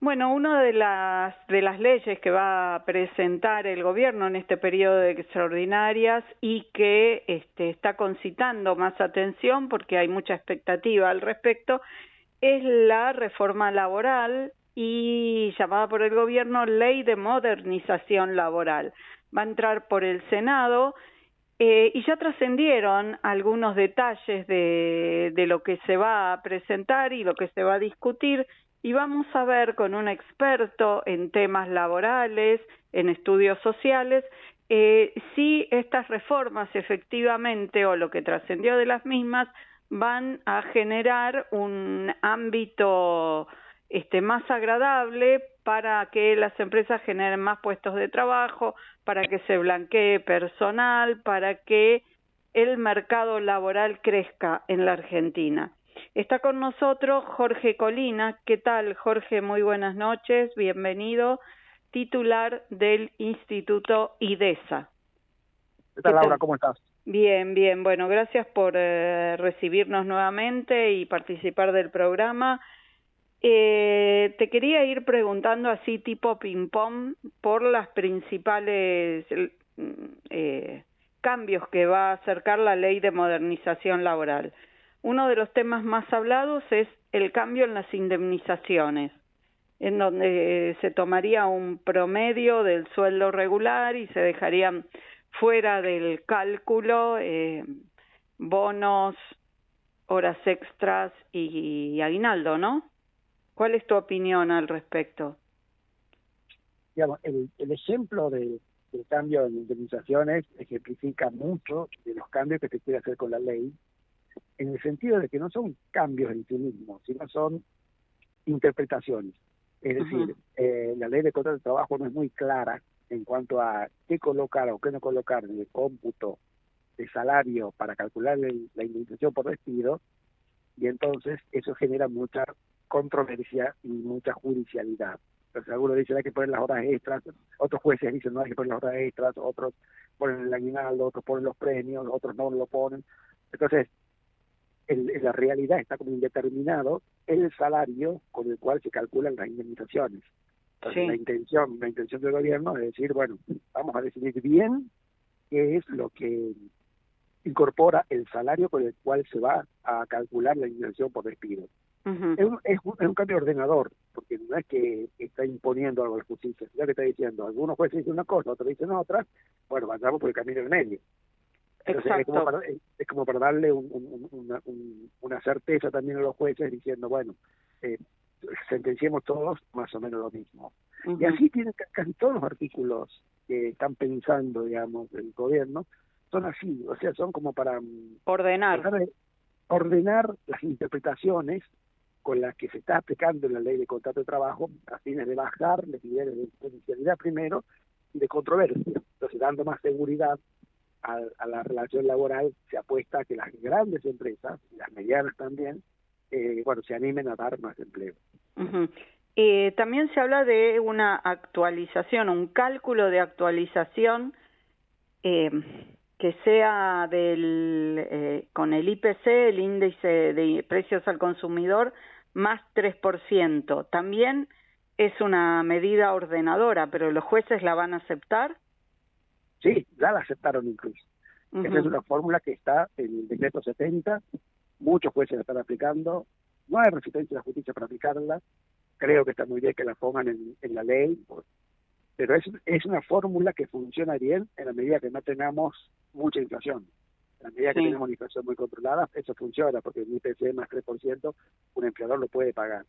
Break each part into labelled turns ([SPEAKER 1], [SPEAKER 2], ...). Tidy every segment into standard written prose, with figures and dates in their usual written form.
[SPEAKER 1] Bueno, una de las leyes que va a presentar el gobierno en este periodo de extraordinarias y que está concitando más atención porque hay mucha expectativa al respecto es la reforma laboral y llamada por el gobierno Ley de Modernización Laboral. Va a entrar por el Senado y ya trascendieron algunos detalles de lo que se va a presentar y lo que se va a discutir, y vamos a ver con un experto en temas laborales, en estudios sociales, si estas reformas efectivamente o lo que trascendió de las mismas van a generar un ámbito más agradable para que las empresas generen más puestos de trabajo, para que se blanquee personal, para que el mercado laboral crezca en la Argentina. Está con nosotros Jorge Colina. ¿Qué tal, Jorge? Muy buenas noches, bienvenido, titular del Instituto IDESA.
[SPEAKER 2] ¿Qué tal, Laura? ¿Cómo estás?
[SPEAKER 1] Bien, bien. Bueno, gracias por recibirnos nuevamente y participar del programa. Te quería ir preguntando así tipo ping-pong por las principales cambios que va a acercar la Ley de Modernización Laboral. Uno de los temas más hablados es el cambio en las indemnizaciones, en donde se tomaría un promedio del sueldo regular y se dejarían fuera del cálculo bonos, horas extras y aguinaldo, ¿no? ¿Cuál es tu opinión al respecto?
[SPEAKER 2] Digamos, el ejemplo del cambio en indemnizaciones ejemplifica mucho de los cambios que se quiere hacer con la ley, en el sentido de que no son cambios en sí mismos, sino son interpretaciones. Es decir, la ley de contrato de trabajo no es muy clara en cuanto a qué colocar o qué no colocar en el cómputo de salario para calcular la indemnización por despido, y entonces eso genera mucha controversia y mucha judicialidad. Entonces algunos dicen hay que poner las horas extras, otros jueces dicen no hay que poner las horas extras, otros ponen el aguinaldo, otros ponen los premios, otros no lo ponen. Entonces, en la realidad está como indeterminado el salario con el cual se calculan las indemnizaciones. Entonces,
[SPEAKER 1] Sí.
[SPEAKER 2] la intención del gobierno es decir, bueno, vamos a decidir bien qué es lo que incorpora el salario con el cual se va a calcular la indemnización por despido. Es un cambio ordenador, porque no es que está imponiendo algo a la justicia, ya que está diciendo, algunos jueces dicen una cosa, otros dicen otra, bueno, vayamos por el camino en medio. Entonces,
[SPEAKER 1] Exacto.
[SPEAKER 2] es como para darle una certeza también a los jueces diciendo, bueno, sentenciemos todos más o menos lo mismo. Y así tienen casi todos los artículos que están pensando, digamos, el gobierno, son así, o sea, son como para ordenar las interpretaciones con las que se está aplicando en la ley de contrato de trabajo a fines de bajar los niveles de judicialidad primero y de controversia. Entonces, dando más seguridad a la relación laboral, se apuesta a que las grandes empresas, y las medianas también, se animen a dar más empleo.
[SPEAKER 1] También se habla de una actualización, un cálculo de actualización que sea con el IPC, el índice de precios al consumidor, más 3%. También es una medida ordenadora, pero ¿los jueces la van a aceptar?
[SPEAKER 2] Sí, ya la aceptaron incluso. Esa es una fórmula que está en el decreto 70, muchos jueces la están aplicando, no hay resistencia de la justicia para aplicarla, creo que está muy bien que la pongan en la ley, pero es una fórmula que funciona bien en la medida que no tengamos mucha inflación. En la medida que tenemos una inflación muy controlada, eso funciona, porque el IPC más 3%, un empleador lo puede pagar.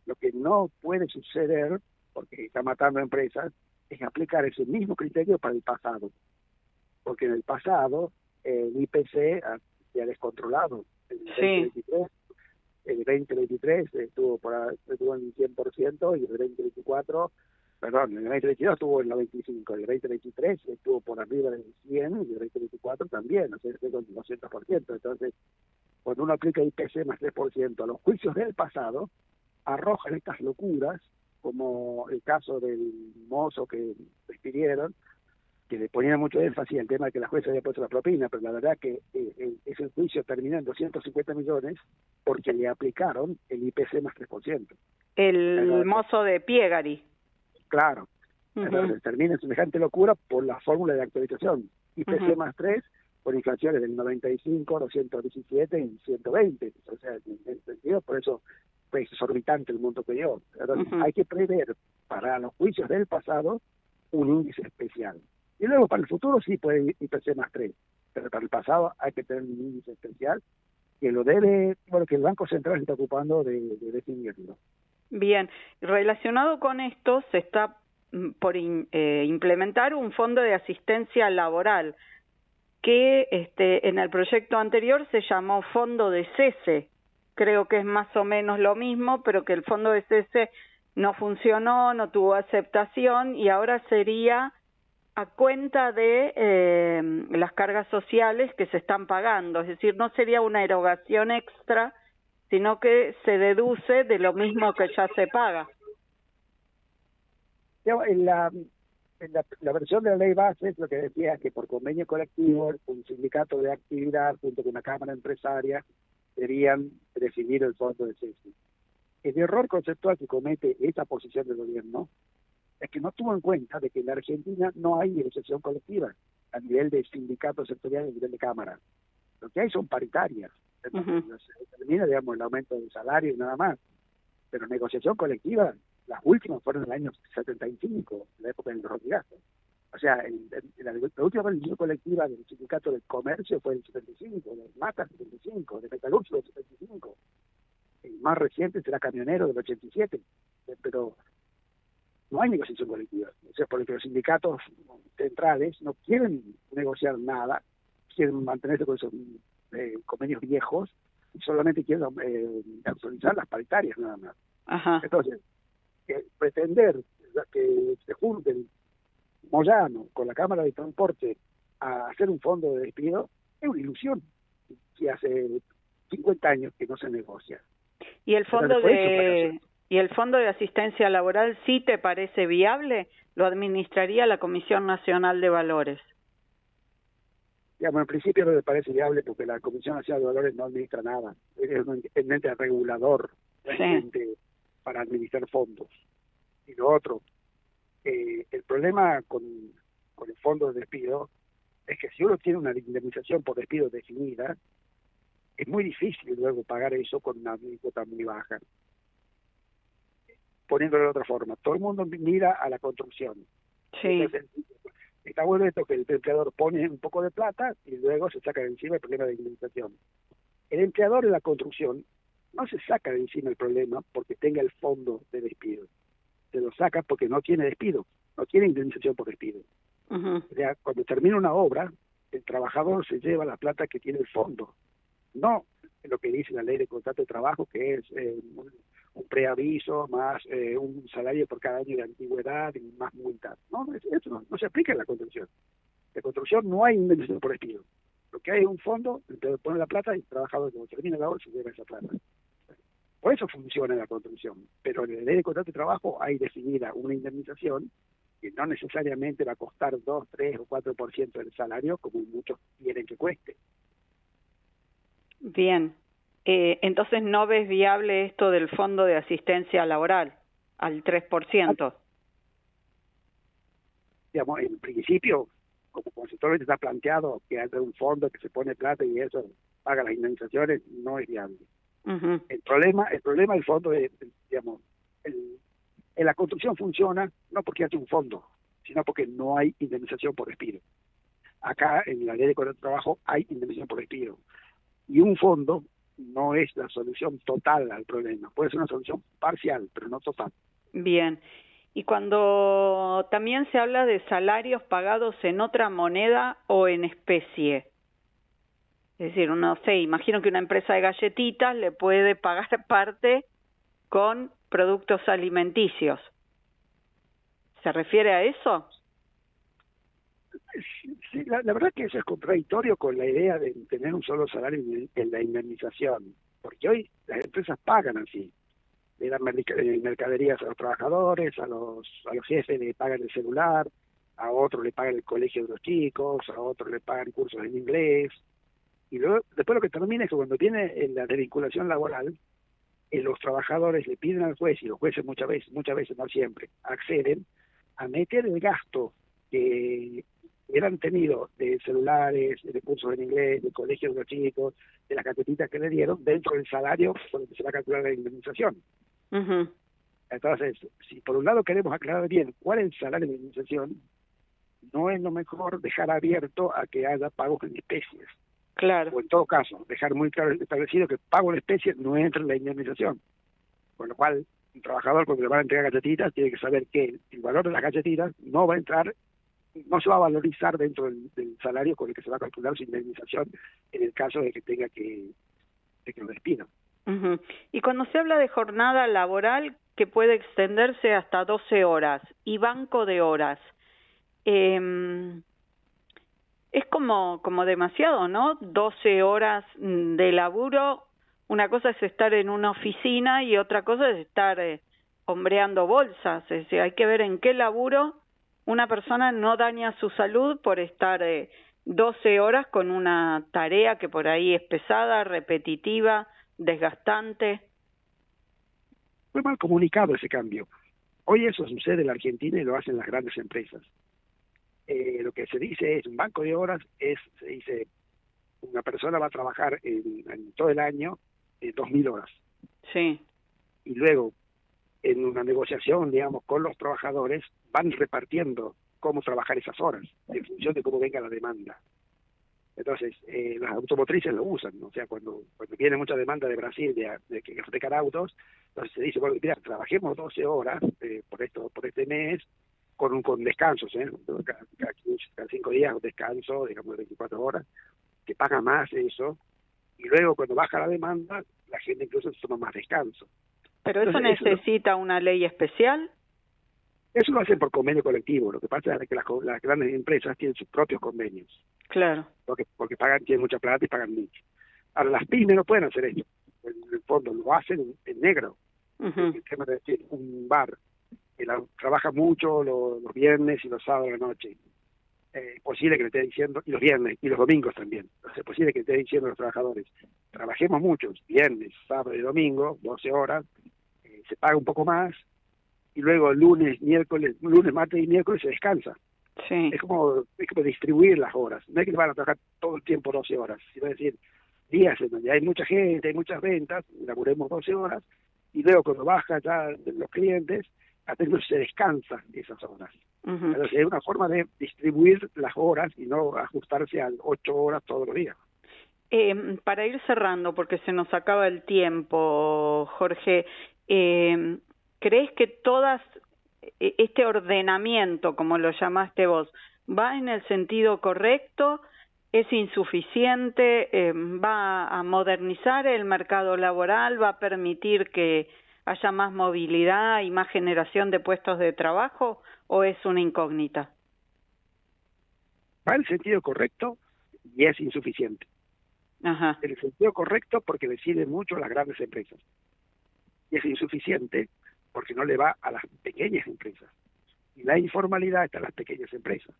[SPEAKER 2] Lo que no puede suceder, porque está matando empresas, es aplicar ese mismo criterio para el pasado. Porque en el pasado el IPC se ha descontrolado. El 2023 estuvo en 100% y el 2024, perdón, el 2022 estuvo en 95%, el 2023 estuvo por arriba del 100% y el 2024 también, o sea, estuvo en 200%. Entonces, cuando uno aplica IPC más 3% a los juicios del pasado, arrojan estas locuras, como el caso del mozo que despidieron, que le ponía mucho énfasis al tema de que la jueza había puesto la propina, pero la verdad que ese juicio terminó en 250 millones porque le aplicaron el IPC más 3%.
[SPEAKER 1] El mozo de Piegari.
[SPEAKER 2] Claro. Entonces termina en semejante locura por la fórmula de actualización. IPC más 3 por inflaciones del 95, 217 y 120. O sea, en ese sentido, por eso fue exorbitante el monto que dio. Entonces, hay que prever para los juicios del pasado un índice especial. Y luego para el futuro sí puede IPC más 3, pero para el pasado hay que tener un índice especial que lo debe, bueno, que el Banco Central se está ocupando de definirlo.
[SPEAKER 1] Bien, relacionado con esto se está por implementar un fondo de asistencia laboral que en el proyecto anterior se llamó fondo de cese. Creo que es más o menos lo mismo, pero que el fondo de cese no funcionó, no tuvo aceptación y ahora sería a cuenta de las cargas sociales que se están pagando, es decir, no sería una erogación extra, sino que se deduce de lo mismo que ya se paga.
[SPEAKER 2] En la versión de la ley base es lo que decía que por convenio colectivo, un sindicato de actividad junto con una cámara empresaria deberían definir el fondo de cese. El error conceptual que comete esa posición del gobierno es que no tuvo en cuenta de que en la Argentina no hay negociación colectiva a nivel de sindicatos sectoriales y a nivel de cámara. Lo que hay son paritarias. Entonces, se determina, digamos, el aumento del salario y nada más. Pero negociación colectiva, las últimas fueron en el año 75, en la época del Rodigazo. O sea, la última negociación colectiva del sindicato del comercio fue el 75, de Mata 75, de Metalúrgico del 75. El más reciente será Camionero del 87. Pero no hay negociación colectiva. O sea, porque los sindicatos centrales no quieren negociar nada, quieren mantenerse con esos convenios viejos, y solamente quieren actualizar las paritarias nada más. Entonces, pretender que se junten Moyano con la Cámara de Transporte a hacer un fondo de despido es una ilusión, que hace 50 años que no se negocia.
[SPEAKER 1] ¿Y el fondo de asistencia laboral sí te parece viable? ¿Lo administraría la Comisión Nacional de Valores?
[SPEAKER 2] Digamos, en principio no me parece viable porque la Comisión Nacional de Valores no administra nada. Es un ente regulador para administrar fondos. Y lo otro, el problema con el fondo de despido es que si uno tiene una indemnización por despido definida, es muy difícil luego pagar eso con una cuota muy baja. Poniéndolo de otra forma, todo el mundo mira a la construcción.
[SPEAKER 1] Sí.
[SPEAKER 2] Entonces, está bueno esto que el empleador pone un poco de plata y luego se saca de encima el problema de indemnización. El empleador en la construcción no se saca de encima el problema porque tenga el fondo de despido. Se lo saca porque no tiene despido, no tiene indemnización por despido. O sea, cuando termina una obra, el trabajador se lleva la plata que tiene el fondo, no lo que dice la ley de contrato de trabajo, que es un preaviso más un salario por cada año de antigüedad y más multas. No, eso no se aplica en la construcción. En la construcción no hay indemnización por despido. Lo que hay es un fondo, el que pone la plata y el trabajador cuando termina la obra se lleva esa plata. Por eso funciona la construcción. Pero en la ley de contrato de trabajo hay definida una indemnización que no necesariamente va a costar 2, 3 o 4% del salario, como muchos quieren que cueste.
[SPEAKER 1] Bien. Entonces, ¿no ves viable esto del fondo de asistencia laboral al 3%?
[SPEAKER 2] Digamos, en principio, como conceptualmente está planteado que haya un fondo que se pone plata y eso paga las indemnizaciones, no es viable. El problema del fondo es, digamos, en la construcción funciona no porque haya un fondo, sino porque no hay indemnización por despido. Acá, en la ley de contrato de trabajo, hay indemnización por despido. Y un fondo no es la solución total al problema. Puede ser una solución parcial, pero no total.
[SPEAKER 1] Bien. Y cuando también se habla de salarios pagados en otra moneda o en especie, es decir, no sé, imagino que una empresa de galletitas le puede pagar parte con productos alimenticios. ¿Se refiere a eso?
[SPEAKER 2] Sí, la verdad que eso es contradictorio con la idea de tener un solo salario en la indemnización, porque hoy las empresas pagan así, le dan mercaderías a los trabajadores, a los jefes le pagan el celular, a otro le pagan el colegio de los chicos, a otro le pagan cursos en inglés, y luego, después lo que termina es que cuando viene la desvinculación laboral, los trabajadores le piden al juez, y los jueces muchas veces, no siempre, acceden a meter el gasto que hubieran tenido de celulares, de cursos en inglés, de colegios de los chicos, de las carpetitas que le dieron, dentro del salario con el que se va a calcular la indemnización.
[SPEAKER 1] Uh-huh.
[SPEAKER 2] Entonces, si por un lado queremos aclarar bien cuál es el salario de indemnización, no es lo mejor dejar abierto a que haya pagos en especies.
[SPEAKER 1] Claro.
[SPEAKER 2] O en todo caso, dejar muy claro establecido que pago en especie no entra en la indemnización. Con lo cual, un trabajador cuando le van a entregar galletitas tiene que saber que el valor de las galletitas no va a entrar, no se va a valorizar dentro del salario con el que se va a calcular su indemnización en el caso de que tenga de que lo despidan.
[SPEAKER 1] Uh-huh. Y cuando se habla de jornada laboral que puede extenderse hasta 12 horas y banco de horas, es como demasiado, ¿no? 12 horas de laburo. Una cosa es estar en una oficina y otra cosa es estar hombreando bolsas. Es decir, hay que ver en qué laburo una persona no daña su salud por estar 12 horas con una tarea que por ahí es pesada, repetitiva, desgastante.
[SPEAKER 2] Fue mal comunicado ese cambio. Hoy eso sucede en la Argentina y lo hacen las grandes empresas. Lo que se dice es un banco de horas, se dice una persona va a trabajar en todo el año 2.000 horas.
[SPEAKER 1] Sí.
[SPEAKER 2] Y luego, en una negociación, digamos, con los trabajadores, van repartiendo cómo trabajar esas horas, en función de cómo venga la demanda. Entonces, las automotrices lo usan, ¿no? O sea, cuando viene mucha demanda de Brasil de que fabrican autos, entonces se dice, bueno, mira, trabajemos 12 horas por este mes, con descansos, cada 5 días un descanso, digamos, de 24 horas, que paga más eso, y luego cuando baja la demanda, la gente incluso se toma más descanso.
[SPEAKER 1] ¿Pero entonces, eso necesita una ley especial?
[SPEAKER 2] Eso lo hacen por convenio colectivo. Lo que pasa es que las grandes empresas tienen sus propios convenios.
[SPEAKER 1] Claro.
[SPEAKER 2] Porque tienen mucha plata y pagan mucho. Ahora, las pymes no pueden hacer esto. En el fondo lo hacen en negro.
[SPEAKER 1] Uh-huh.
[SPEAKER 2] El tema de decir, un bar que trabaja mucho los viernes y los sábados de la noche. Es posible que le esté diciendo, y los viernes y los domingos también. Es posible que le esté diciendo a los trabajadores, trabajemos muchos, viernes, sábado y domingo, 12 horas, se paga un poco más, y luego lunes, martes y miércoles se descansa.
[SPEAKER 1] Sí.
[SPEAKER 2] Es como distribuir las horas. No es que van a trabajar todo el tiempo 12 horas, sino decir, días en donde hay mucha gente, hay muchas ventas, laburemos 12 horas, y luego cuando baja ya los clientes, entonces se descansa esas horas.
[SPEAKER 1] Uh-huh.
[SPEAKER 2] Entonces es una forma de distribuir las horas y no ajustarse a 8 horas todos los días.
[SPEAKER 1] Para ir cerrando, porque se nos acaba el tiempo, Jorge, ¿crees que este ordenamiento, como lo llamaste vos, va en el sentido correcto? ¿Es insuficiente? ¿Va a modernizar el mercado laboral? ¿Va a permitir que haya más movilidad y más generación de puestos de trabajo? ¿O es una incógnita?
[SPEAKER 2] Va en el sentido correcto y es insuficiente.
[SPEAKER 1] Ajá.
[SPEAKER 2] En el sentido correcto porque deciden mucho las grandes empresas. Y es insuficiente porque no le va a las pequeñas empresas. Y la informalidad está en las pequeñas empresas.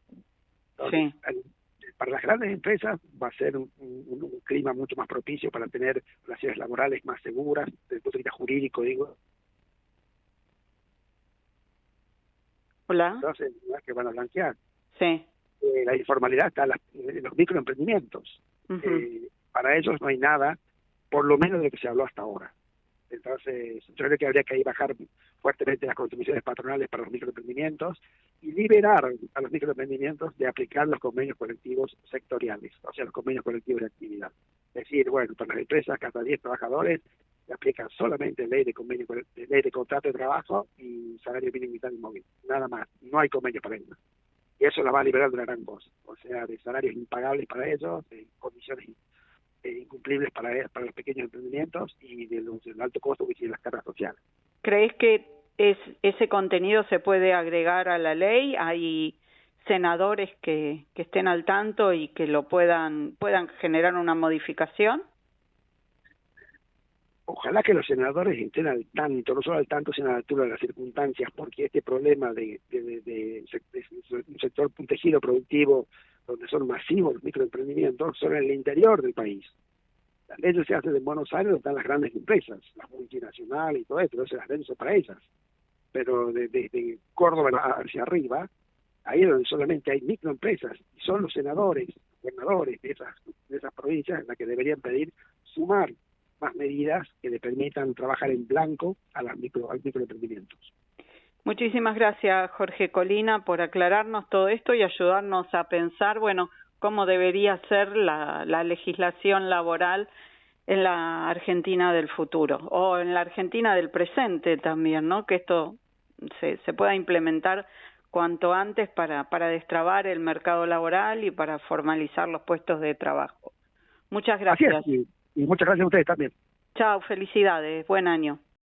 [SPEAKER 2] Entonces, sí. Para las grandes empresas va a ser un clima mucho más propicio para tener relaciones laborales más seguras, desde el punto de vista jurídico, digo.
[SPEAKER 1] Hola.
[SPEAKER 2] Entonces, que van a blanquear.
[SPEAKER 1] Sí.
[SPEAKER 2] La informalidad está en los microemprendimientos. Uh-huh. Para ellos no hay nada, por lo menos de lo que se habló hasta ahora. Entonces, yo creo que habría que ahí bajar fuertemente las contribuciones patronales para los microemprendimientos y liberar a los microemprendimientos de aplicar los convenios colectivos sectoriales, o sea, los convenios colectivos de actividad. Es decir, bueno, para las empresas cada 10 trabajadores se aplica solamente ley de contrato de trabajo y salario mínimo vital y móvil, nada más, no hay convenio para ellos. Y eso la va a liberar de una gran cosa, o sea, de salarios impagables para ellos, de condiciones incumplibles para los pequeños emprendimientos y del alto costo que tienen las cargas sociales.
[SPEAKER 1] ¿Crees que ese contenido se puede agregar a la ley? ¿Hay senadores que estén al tanto y que lo puedan generar una modificación?
[SPEAKER 2] ojalá que los senadores estén al tanto, no solo al tanto, sino a la altura de las circunstancias, porque este problema de un sector, un tejido productivo donde son masivos los microemprendimientos, son en el interior del país. Las leyes se hacen en Buenos Aires, donde están las grandes empresas, las multinacionales y todo esto, entonces las leyes son para ellas. Pero desde Córdoba hacia arriba, ahí es donde solamente hay microempresas, y son los senadores, gobernadores de esas provincias las que deberían pedir sumar más medidas que le permitan trabajar en blanco a los microemprendimientos.
[SPEAKER 1] Muchísimas gracias, Jorge Colina, por aclararnos todo esto y ayudarnos a pensar, bueno, cómo debería ser la legislación laboral en la Argentina del futuro, o en la Argentina del presente también, ¿no? Que esto se pueda implementar cuanto antes para destrabar el mercado laboral y para formalizar los puestos de trabajo. Muchas gracias.
[SPEAKER 2] Así es, y muchas gracias a ustedes también.
[SPEAKER 1] Chao, felicidades, buen año.